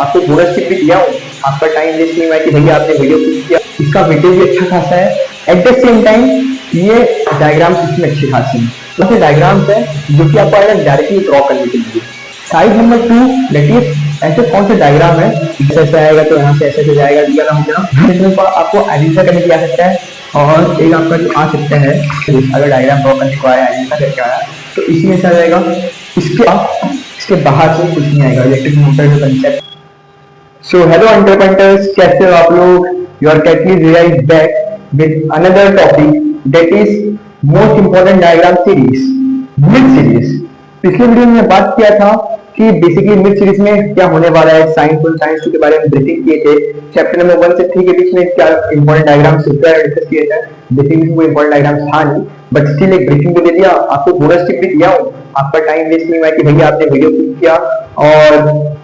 आपको bonus tip भी दिया हूँ, आपका टाइम वेस्ट नहीं हुआ कि भैया आपने वीडियो क्लिक किया, इसका वीडियो भी अच्छा खासा है। एट द सेम टाइम ये डायग्राम इसमें अच्छे खासे हैं, तो ऐसे डायग्राम्स है जो कि आपको आएगा डायरेक्टली ड्रॉ करने के लिए। साइड नंबर 2 देखिए ऐसे कौन से डायग्राम है, जैसे आएगा तो यहाँ से ऐसे जाएगा, दिया ना हो गया आपको आइडेंटिफाई करने के आ सकता है। और एक आपका जो आ सकता है, अगर डायग्राम ड्रॉ करने को आया, आइडेंटिफाई करके आया तो इसमें से आ जाएगा। इसके बाहर से कुछ नहीं आएगा, इलेक्ट्रिक मोटर जो कंसेप्ट। सो हेलो एंटरप्रेन्योर्स, कैसे हो आप लोग? योर कैटली realise back with another topic that is most important diagram series, mid series. पिछले वीडियो में बात किया था कि बेसिकली मिड सीरीज में क्या होने वाला है, साइंस 1 साइंस 2 के बारे में ब्रीफिंग किए थे। चैप्टर नंबर 1 से 3 के बीच में क्या इंपॉर्टेंट डायग्राम्स डिस्कस किए थे। बेसिकली कोई इंपॉर्टेंट डायग्राम्स था नहीं, बट स्टिल एक ब्रीफिंग तो दे दिया, आपको बोनस टिप भी दिया हूँ। आपका टाइम वेस्ट नहीं हुआ कि भैया आपने वीडियो क्लिक किया और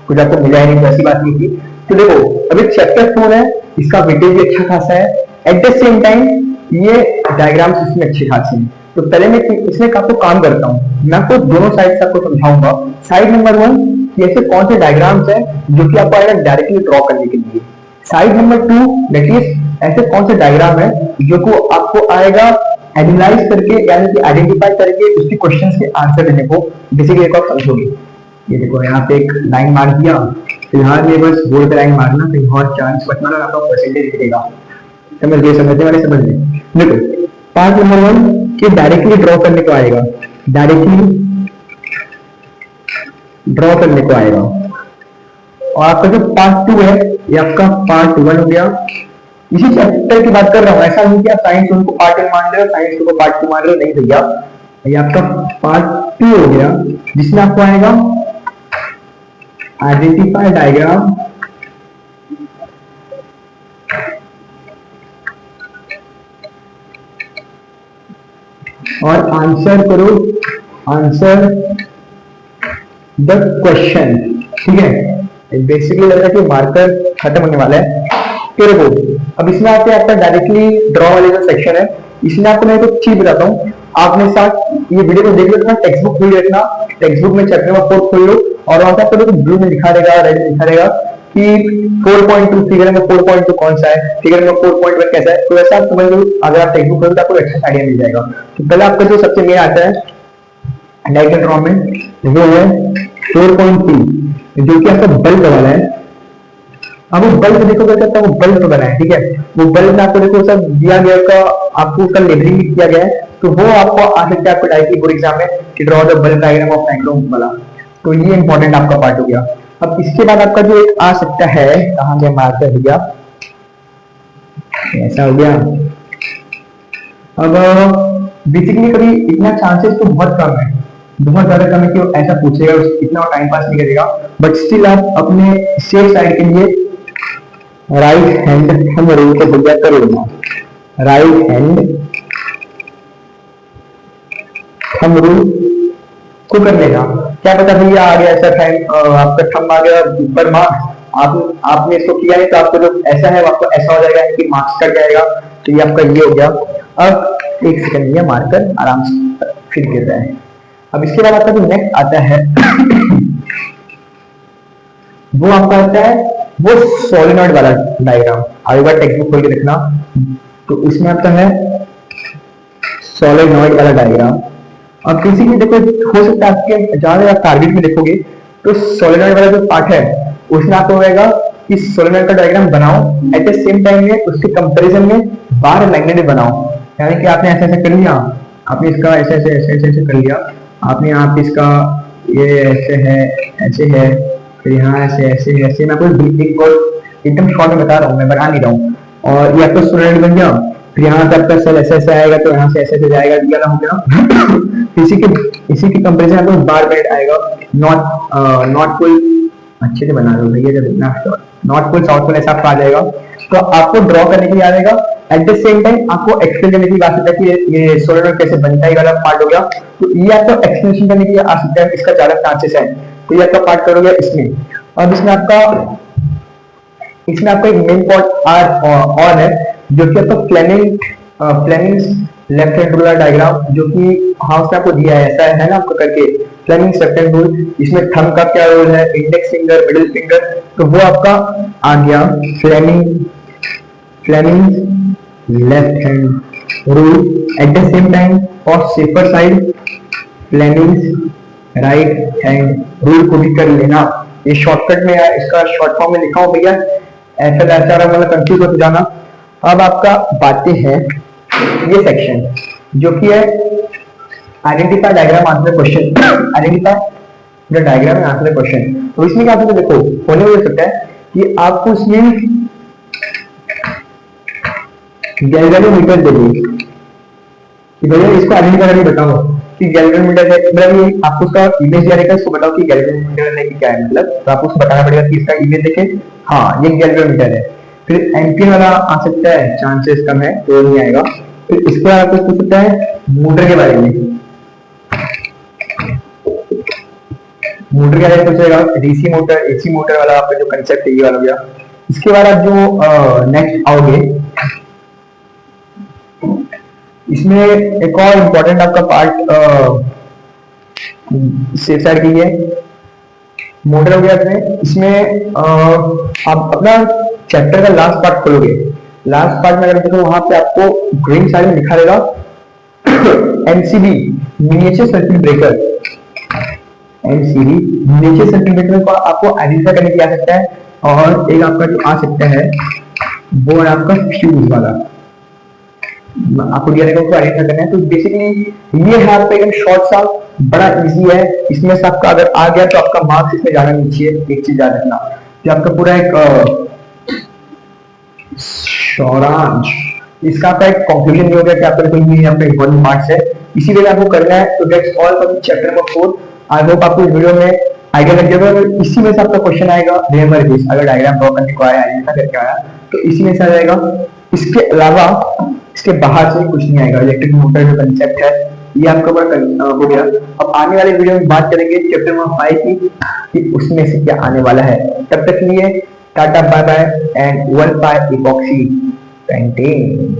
कुछ आपको मिला ही नहीं, ऐसी बात नहीं थी। तो देखो अभी चैप्टर 4 है, इसका वीडियो भी अच्छा खासा है। एट द सेम टाइम ये डायग्राम्स इसमें अच्छे खासे हैं। तो पहले मैं इसमें आपको काम करता हूँ, मैं आपको दोनों साइड से आपको समझाऊंगा। साइड नंबर 1 ऐसे कौन से डायग्राम्स है जो कि आपको आएगा डायरेक्टली ड्रॉ करने के लिए। साइड नंबर 2 दैट इज ऐसे कौन से डायग्राम है जो को आपको आएगा एनालाइज करके, यानी कि आइडेंटिफाई करके उसके क्वेश्चंस के आंसर देने को। बेसिकली एक आप समझोगे, ये देखो यहाँ पे एक लाइन मार दिया, फिलहाल ये बस बोर्ड पे लाइन मारना, कहीं और चांस मत मारना, आपका परसेंटेज दिखेगा। समझ गए? समझने वाले समझ गए। देखो पार्ट नंबर 1 ये डायरेक्टली ड्रॉ करने को आएगा, डायरेक्टली ड्रॉ करने को आएगा। और आपका जो पार्ट 2 है ये आपका पार्ट 1 हो गया। इसी चैप्टर की बात कर रहा हूँ, ऐसा नहीं कि आप साइंस 1 को पार्ट 1 मान रहे हो, साइंस 2 को पार्ट 2 मान रहे हो, नहीं भैया। ये आपका पार्ट 2 हो गया, जिसमें आपको आएगा आइडेंटिफाई डायग्राम और आंसर करो, आंसर द क्वेश्चन। ठीक है, बेसिकली लग रहा है कि मार्कर खत्म होने वाला है। फिर वो अब इसमें आते हैं आपका डायरेक्टली ड्रॉ वाले जो सेक्शन है, इसमें आपको मैं एक चीज बताता हूँ। आपने साथ ये वीडियो को देख लो, टेक्स्ट बुक खोल रखना, टेक्स्ट बुक में चैप्टर नंबर 4 खोल लो और वहां पे आपको ब्लू में दिखा देगा, रेड में दिखा देगा कि 4.2 फिगर नंबर 4.2 कौन सा है, फिगर नंबर 4.1 कैसा है। तो ऐसा आप समझ लो, अगर आप टेक्स्ट बुक खोलो तो आपको अच्छा आइडिया मिल जाएगा। तो पहले आपका जो सबसे मेन आता है डायरेक्ट ड्रॉ में, वो है 4.2 जो कि आपका बल्ब वाला है। अब वो बल्ब देखो क्या करता है, वो बल्ब बना है। ठीक है, वो बल्ब में आपको देखो सब दिया गया का, आपको उसका लेबलिंग भी किया गया है। तो वो आपको आ सकता है आपको डायरेक्टली बोर्ड एग्जाम में कि draw the bulb diagram of nichrome वाला। तो ये इंपॉर्टेंट आपका पार्ट हो गया। अब इसके बाद आपका जो एक आ सकता है, कहां गया मार्कर हो गया, ऐसा हो गया। अब बेसिकली कभी इतना चांसेस तो बहुत कम है, बहुत ज्यादा कम है कि वो ऐसा पूछेगा, इतना टाइम पास नहीं करेगा। बट स्टिल आप अपने सेफ साइड के लिए राइट हैंड हम रूल को भैया कर लेना, राइट हैंड थंब रूल को कर लेगा। क्या पता भैया आ गया ऐसा टाइम, आपका थंब आ गया ऊपर मार्क्स, आपने इसको किया नहीं तो आपको जो ऐसा है आपको ऐसा हो जाएगा कि मार्क्स कट जाएगा। तो ये आपका ये हो गया। अब एक सेकंड, ये मार्कर आराम से फिर गिर रहा है। अब इसके बाद आपका जो नेक्स्ट आता है वो आपका आता है वो सोलेनॉइड वाला डायग्राम। आगे बार टेक्स्ट बुक खोल के रखना, तो इसमें आता है सोलेनॉइड वाला डायग्राम। अब बेसिकली देखो हो सकता है आपके जहां आप टारगेट में देखोगे तो सोलेनॉइड वाला जो पार्ट है उसमें आपको होगा कि सोलेनॉइड का डायग्राम बनाओ, एट द सेम टाइम में उसके कंपैरिजन में बार मैग्नेट बनाओ। यानी कि आपने ऐसे ऐसे कर लिया, आपने इसका ऐसे ऐसे ऐसे ऐसे, ऐसे कर लिया, आपने यहाँ पे इसका ये ऐसे है, ऐसे है, फिर यहाँ ऐसे ऐसे ऐसे। मैं आपको एकदम शॉर्ट में बता रहा हूँ, मैं बना नहीं रहा हूँ। और ये आपका सोलेनॉइड बन गया। फिर यहाँ पे आपका सेल ऐसे ऐसे आएगा, तो यहाँ से ऐसे ऐसे जाएगा, दिया ना हो गया। इसी के कंपैरिजन आपको बार बेल्ट आएगा। नॉट कोई अच्छे से बना लो भैया, जब नॉट कोई साउथ पोल ऐसा आपका आ जाएगा। तो आपको ड्रॉ करने के लिए आ जाएगा, एट द सेम टाइम आपको एक्सप्लेन करने के लिए आ सकता है कि ये सोलेनॉइड कैसे बनता है, वाला पार्ट हो गया। तो ये आपको एक्सप्लेनेशन करने के लिए आ सकता है, इसका ज्यादा चांसेस है। तो ये आपका पार्ट करोगे इसमें। और इसमें आपका एक मेन पार्ट और है जो कि आपका Fleming's left hand ruler diagram, जो कि हाउस में आपको दिया है, ऐसा है ना आपको करके फ्लेमिंग सेकंड रूल, इसमें थंब का क्या रोल है, इंडेक्स फिंगर, मिडिल फिंगर, तो वो आपका आ गया Fleming Fleming left hand rule. At the same time और safer side Fleming right hand rule को भी कर लेना। ये शॉर्टकट में है, इसका शॉर्ट फॉर्म में लिखा हूं भैया, ऐसा ऐसा मतलब कंफ्यूज हो जाना। अब आपका बातें हैं ये सेक्शन जो कि है identify diagram answer question, identify the diagram answer question. तो इसमें क्या होता है, देखो होने हो सकता है कि आपको इसमें गैल्वेनोमीटर दे दी कि भैया इसको आइडेंटिफाई करके बताओ कि गैल्वेनोमीटर है, मतलब ये आपको उसका इमेज दिया रहेगा, इसको बताओ कि गैल्वेनोमीटर है कि क्या है, मतलब तो आपको उसको बताना पड़ेगा कि इसका इमेज देखे हाँ ये गैल्वेनोमीटर है। फिर एम्पियर वाला आ सकता है, चांसेस कम है तो नहीं आएगा। फिर इसके बाद आपको पूछ सकता है मोटर के बारे में, मोटर के बारे में पूछेगा, डीसी मोटर, एसी मोटर वाला आपका जो कंसेप्ट है ये वाला हो गया। इसके बाद आप जो नेक्स्ट आओगे, इसमें एक और इम्पोर्टेंट आपका पार्ट सेफ साइड की है, मोटर हो गया। इसमें आप अपना चैप्टर का लास्ट पार्ट खोलोगे, लास्ट पार्ट में अगर देखो वहां पे आपको ग्रीन साइड में लिखा रहेगा MCB miniature circuit breaker, MCB miniature circuit breaker को आपको आइडेंटिफाई करने की आ सकता है। और एक आपका जो आ सकता है वो है आपका फ्यूज वाला, आपको दिया रहेगा उसको आइडेंटिफाई करना है। तो बेसिकली ये है आपका एकदम शॉर्ट सा, बड़ा इजी है। इसमें से आपका अगर आ गया तो आपका मार्क्स इसमें जाना नहीं चाहिए, एक चीज याद रखना कि आपका पूरा एक सारांश, इसका आपका एक कंक्लूजन नहीं हो गया कि आपका कोई नहीं आपका इम्पोर्टेंट पार्ट्स है, इसी वजह आपको करना है। तो that's all for chapter number 4। I hope आपको इस वीडियो में आइडिया लग जाएगा। इसी में से आपका क्वेश्चन आएगा, रिमेंबर दिस, अगर डायग्राम ड्रॉ करने को आया, आइडेंटिफाई करके आया तो इसी में से आ जाएगा। इसके अलावा इसके बाहर से कुछ नहीं आएगा। इलेक्ट्रिक मोटर जो कंसेप्ट है ये आपका पूरा हो गया। अब आने वाले वीडियो में बात करेंगे चैप्टर नंबर 5 की कि उसमें से क्या आने वाला है। तब तक के लिए tata bye bye and 1 epoxy painting.